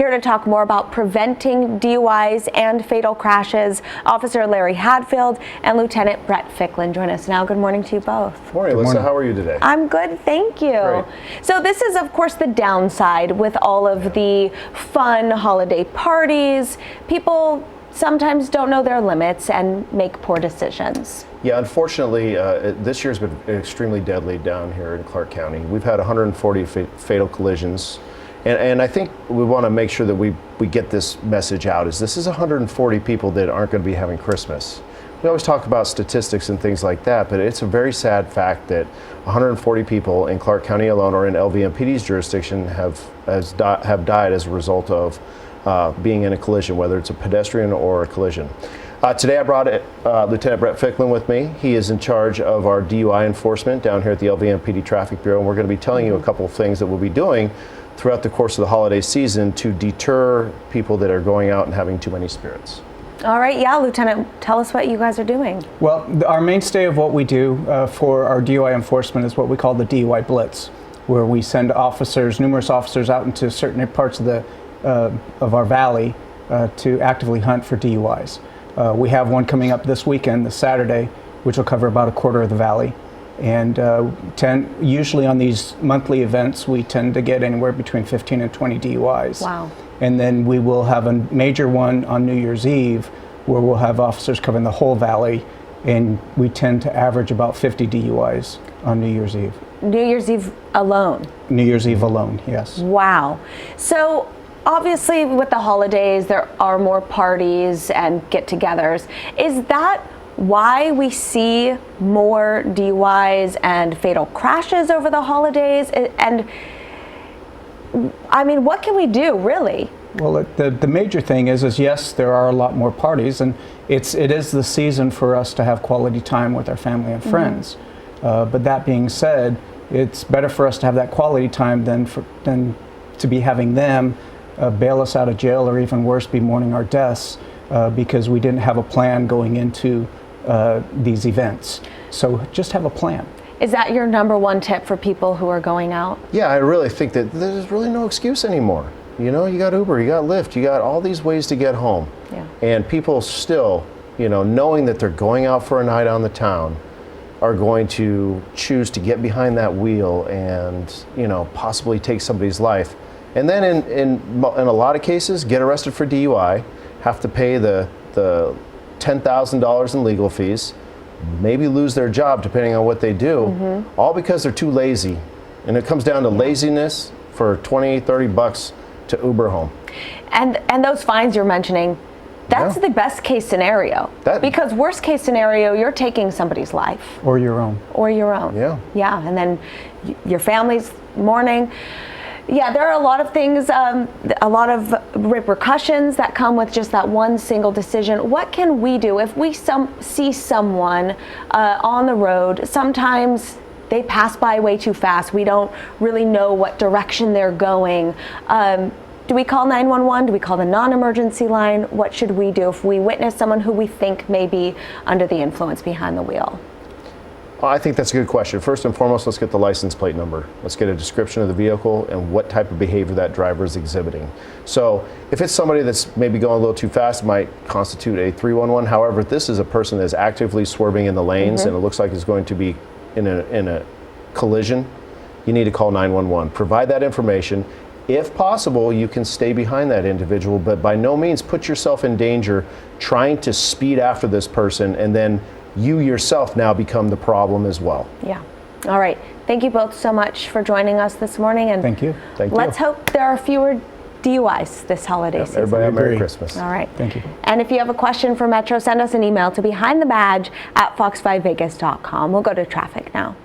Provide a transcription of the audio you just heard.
Here to talk more about preventing DUIs and fatal crashes, Officer Larry Hadfield and Lieutenant Brett Ficklin join us now. Good morning to you both. Morning, Alyssa. How are you today? I'm good, thank you. Great. So this is, of course, the downside with all of the fun holiday parties. People sometimes don't know their limits and make poor decisions. Yeah, unfortunately, this year's been extremely deadly down here in Clark County. We've had 140 fatal collisions, and I think we want to make sure that we get this message out. This is 140 people that aren't going to be having Christmas. We always talk about statistics and things like that, but it's a very sad fact that 140 people in Clark County alone, or in LVMPD's jurisdiction, have died as a result of being in a collision, whether it's a pedestrian or a collision. Today I brought Lieutenant Brett Ficklin with me. He is in charge of our DUI enforcement down here at the LVMPD Traffic Bureau, and we're going to be telling you a couple of things that we'll be doing throughout the course of the holiday season to deter people that are going out and having too many spirits. All right, yeah, Lieutenant, tell us what you guys are doing. Well, our mainstay of what we do for our DUI enforcement is what we call the DUI Blitz, where we send numerous officers out into certain parts of our valley to actively hunt for DUIs. We have one coming up this weekend, this Saturday, which will cover about a quarter of the valley. And usually on these monthly events, we tend to get anywhere between 15 and 20 DUIs. Wow. And then we will have a major one on New Year's Eve, where we'll have officers covering the whole valley, and we tend to average about 50 DUIs on New Year's Eve. New Year's Eve alone? New Year's Eve alone, yes. Wow. So obviously with the holidays, there are more parties and get-togethers. Is that why we see more DUIs and fatal crashes over the holidays? And I mean, what can we do, really? Well, the major thing is yes, there are a lot more parties, and it is the season for us to have quality time with our family and friends. But that being said, it's better for us to have that quality time than to be having them bail us out of jail, or even worse, be mourning our deaths because we didn't have a plan going into these events. So just have a plan. Is that your number one tip for people who are going out? Yeah, I really think that there's really no excuse anymore. You know, you got Uber, you got Lyft, you got all these ways to get home. Yeah. And people still, knowing that they're going out for a night on the town, are going to choose to get behind that wheel and, possibly take somebody's life. And then in a lot of cases, get arrested for DUI, have to pay the $10,000 in legal fees, maybe lose their job depending on what they do, all because they're too lazy. And it comes down to laziness for 20, 30 bucks to Uber home. And those fines you're mentioning, that's the best case scenario. Because worst case scenario, you're taking somebody's life. Or your own. Or your own. Yeah. Yeah, and then your family's mourning. Yeah, there are a lot of things, a lot of repercussions that come with just that one single decision. What can we do if we see someone on the road? Sometimes they pass by way too fast. We don't really know what direction they're going. Do we call 911? Do we call the non-emergency line? What should we do if we witness someone who we think may be under the influence behind the wheel? I think that's a good question. First and foremost, let's get the license plate number. Let's get a description of the vehicle and what type of behavior that driver is exhibiting. So if it's somebody that's maybe going a little too fast, it might constitute a 311. However, if this is a person that's actively swerving in the lanes and it looks like it's going to be in a collision, you need to call 911. Provide that information. If possible, you can stay behind that individual, but by no means put yourself in danger trying to speed after this person, and then you yourself now become the problem as well. Yeah. All right. Thank you both so much for joining us this morning. And thank you. Let's hope there are fewer DUIs this holiday season. Everybody have a Merry Christmas. All right. Thank you. And if you have a question for Metro, send us an email to behindthebadge@fox5vegas.com. We'll go to traffic now.